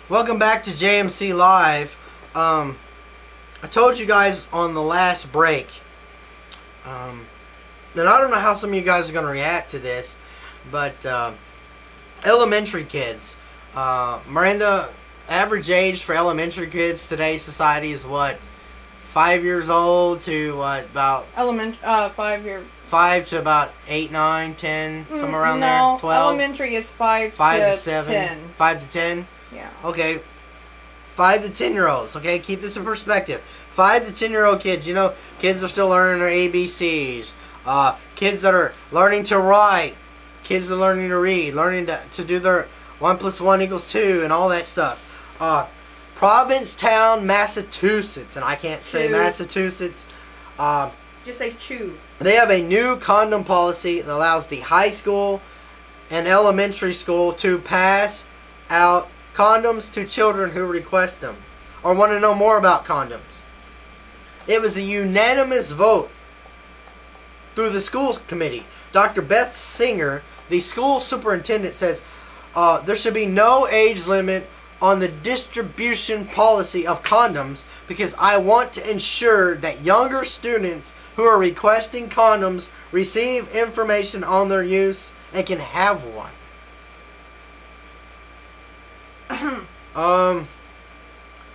Welcome back to JMC Live. I told you guys on the last break, and I don't know how some of you guys are going to react to this, but elementary kids. Miranda, average age for elementary kids today's society is what? 5 years old to what, about 5 to about 8, 9, 10, somewhere around there. 12. Elementary is 5 to 7. 10. 5 to 10. Yeah. Okay. 5 to 10-year-olds. Okay, keep this in perspective. 5 to 10-year-old kids. You know, kids are still learning their ABCs. Kids that are learning to write. Kids that are learning to read. Learning to do their 1 + 1 = 2 and all that stuff. Provincetown, Massachusetts, and I can't say Massachusetts. Just say chew. They have a new condom policy that allows the high school and elementary school to pass out condoms to children who request them or want to know more about condoms. It was a unanimous vote through the schools committee. Dr. Beth Singer, the school superintendent, says there should be no age limit on the distribution policy of condoms because I want to ensure that younger students who are requesting condoms receive information on their use and can have one.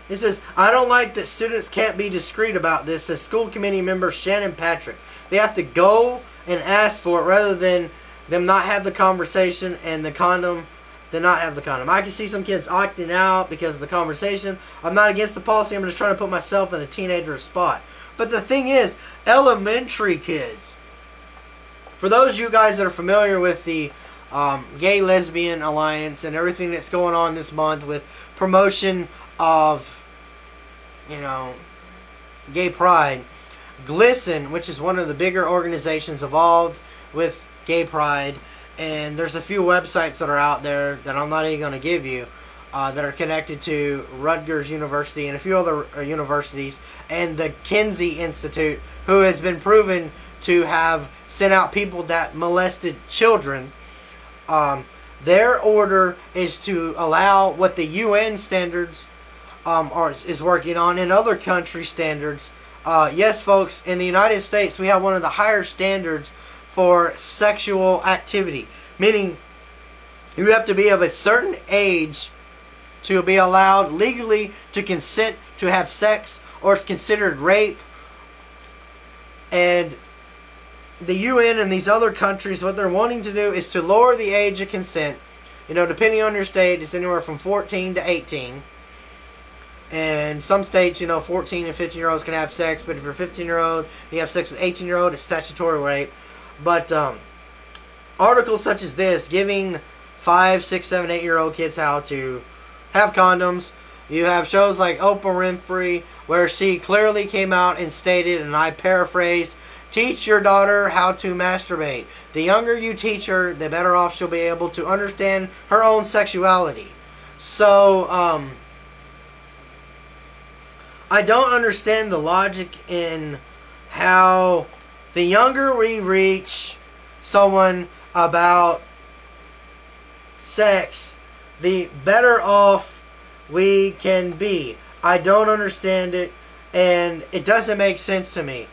It says, I don't like that students can't be discreet about this, says school committee member Shannon Patrick. They have to go and ask for it rather than them not have the conversation and the condom to not have the condom. I can see some kids opting out because of the conversation. I'm not against the policy. I'm just trying to put myself in a teenager's spot. But the thing is, elementary kids, for those of you guys that are familiar with the Gay Lesbian Alliance and everything that's going on this month with promotion of, you know, gay pride, GLSEN, which is one of the bigger organizations involved with gay pride, and there's a few websites that are out there that I'm not even going to give you that are connected to Rutgers University and a few other universities, and the Kinsey Institute, who has been proven to have sent out people that molested children. Their order is to allow what the UN standards is working on and other country standards. Yes, folks, in the United States we have one of the higher standards for sexual activity, meaning you have to be of a certain age to be allowed legally to consent to have sex, or it's considered rape. And the UN and these other countries, what they're wanting to do is to lower the age of consent. You know, depending on your state, it's anywhere from 14 to 18. And some states, you know, 14 and 15-year-olds can have sex, but if you're a 15-year-old, you have sex with an 18-year-old, it's statutory rape. But articles such as this, giving 5, 6, 7, 8-year-old kids how to have condoms. You have shows like Oprah Winfrey, where she clearly came out and stated, and I paraphrase, teach your daughter how to masturbate. The younger you teach her, the better off she'll be able to understand her own sexuality. So, I don't understand the logic in how the younger we reach someone about sex, the better off we can be. I don't understand it, and it doesn't make sense to me.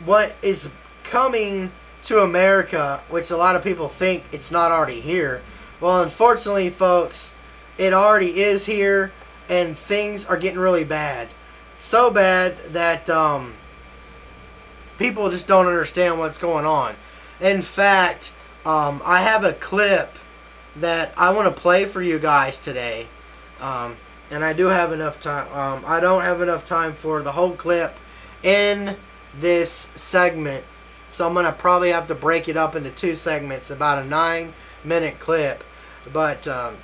What is coming to America, which a lot of people think it's not already here, well, unfortunately, folks, it already is here, and things are getting really bad. So bad that people just don't understand what's going on. In fact, I have a clip that I want to play for you guys today, and I do have enough time. I don't have enough time for the whole clip in this segment, so I'm going to probably have to break it up into 2 segments, about a 9-minute clip. But to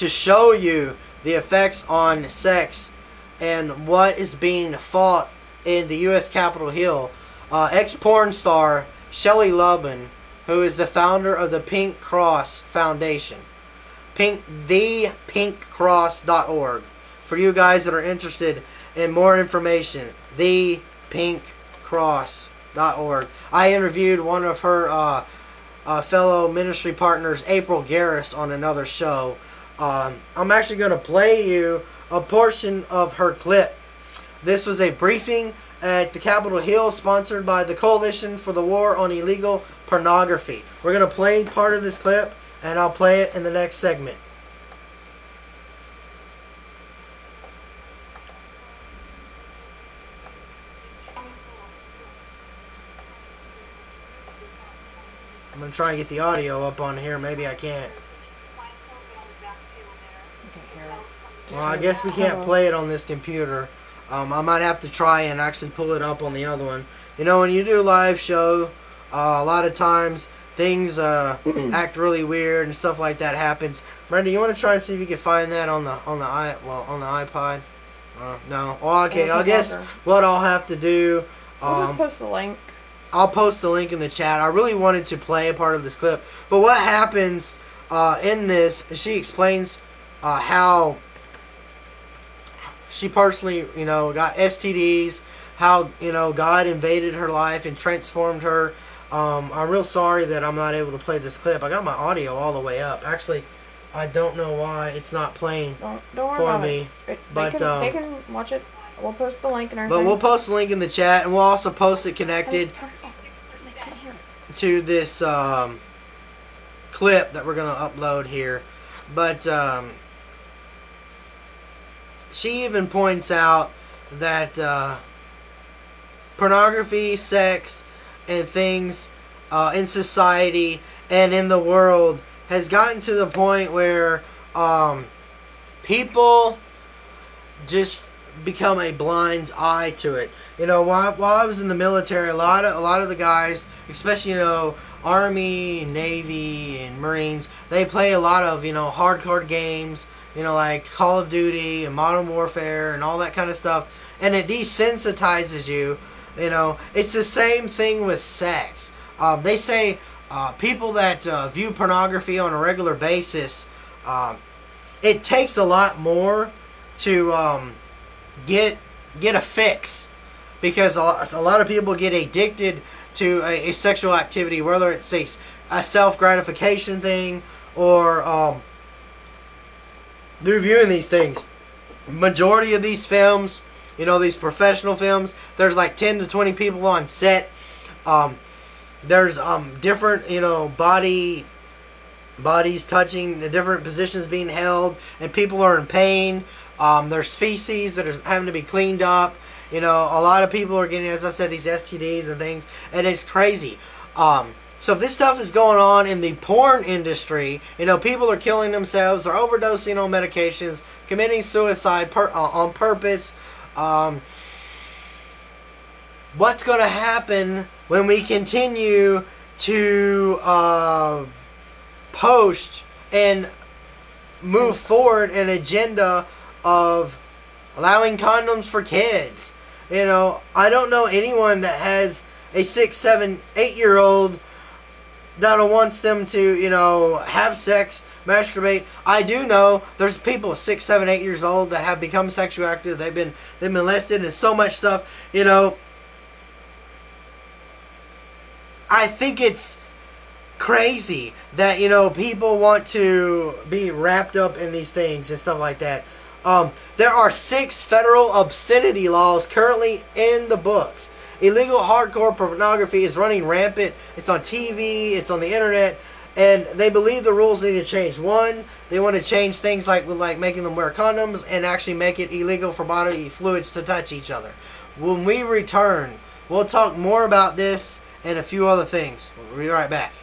show you the effects on sex and what is being fought in the U.S. Capitol Hill, ex-porn star Shelley Lubin, who is the founder of the Pink Cross Foundation, thepinkcross.org. For you guys that are interested in more information, thepinkcross.org. I interviewed one of her fellow ministry partners April Garris on another show. I'm actually going to play you a portion of her clip. This was a briefing at the Capitol Hill sponsored by the Coalition for the War on Illegal Pornography. We're going to play part of this clip, and I'll play it in the next segment. I'm going to try and get the audio up on here. Maybe I can't. Well, I guess we can't play it on this computer. I might have to try and actually pull it up on the other one. You know, when you do a live show, a lot of times things act really weird and stuff like that happens. Brenda, you want to try and see if you can find that on the iPod? No. Well, okay. I guess what I'll have to do. We'll just post the link. I'll post the link in the chat. I really wanted to play a part of this clip, but what happens in this? She explains how she personally, you know, got STDs. How, you know, God invaded her life and transformed her. I'm real sorry that I'm not able to play this clip. I got my audio all the way up. Actually, I don't know why it's not playing don't worry for about me. It. But they can watch it. We'll post the link and everything. But we'll post the link in the chat, and we'll also post it connected to this clip that we're going to upload here. But she even points out that pornography, sex, and things in society and in the world has gotten to the point where people just become a blind eye to it. You know, while I was in the military, a lot of the guys, especially, you know, Army, Navy, and Marines, they play a lot of, you know, hardcore games, you know, like Call of Duty and Modern Warfare and all that kind of stuff, and it desensitizes you. You know, it's the same thing with sex. They say people that view pornography on a regular basis, it takes a lot more to get a fix, because a lot of people get addicted to a sexual activity, whether it's a self-gratification thing or they're viewing these things. Majority of these films, you know, these professional films, there's like 10 to 20 people on set. There's different, you know, bodies touching, the different positions being held, and people are in pain. There's feces that are having to be cleaned up. You know, a lot of people are getting, as I said, these STDs and things, and it's crazy. So if this stuff is going on in the porn industry, you know, people are killing themselves, they're overdosing on medications, committing suicide on purpose. What's going to happen when we continue to post and move forward an agenda of allowing condoms for kids? You know, I don't know anyone that has a 6, 7, 8-year-old that wants them to, you know, have sex, masturbate. I do know there's people 6, 7, 8 years old that have become sexually active. They've been molested and so much stuff. You know, I think it's crazy that, you know, people want to be wrapped up in these things and stuff like that. There are 6 federal obscenity laws currently in the books. Illegal hardcore pornography is running rampant. It's on TV, it's on the internet, and they believe the rules need to change. One, they want to change things like making them wear condoms and actually make it illegal for bodily fluids to touch each other. When we return, we'll talk more about this and a few other things. We'll be right back.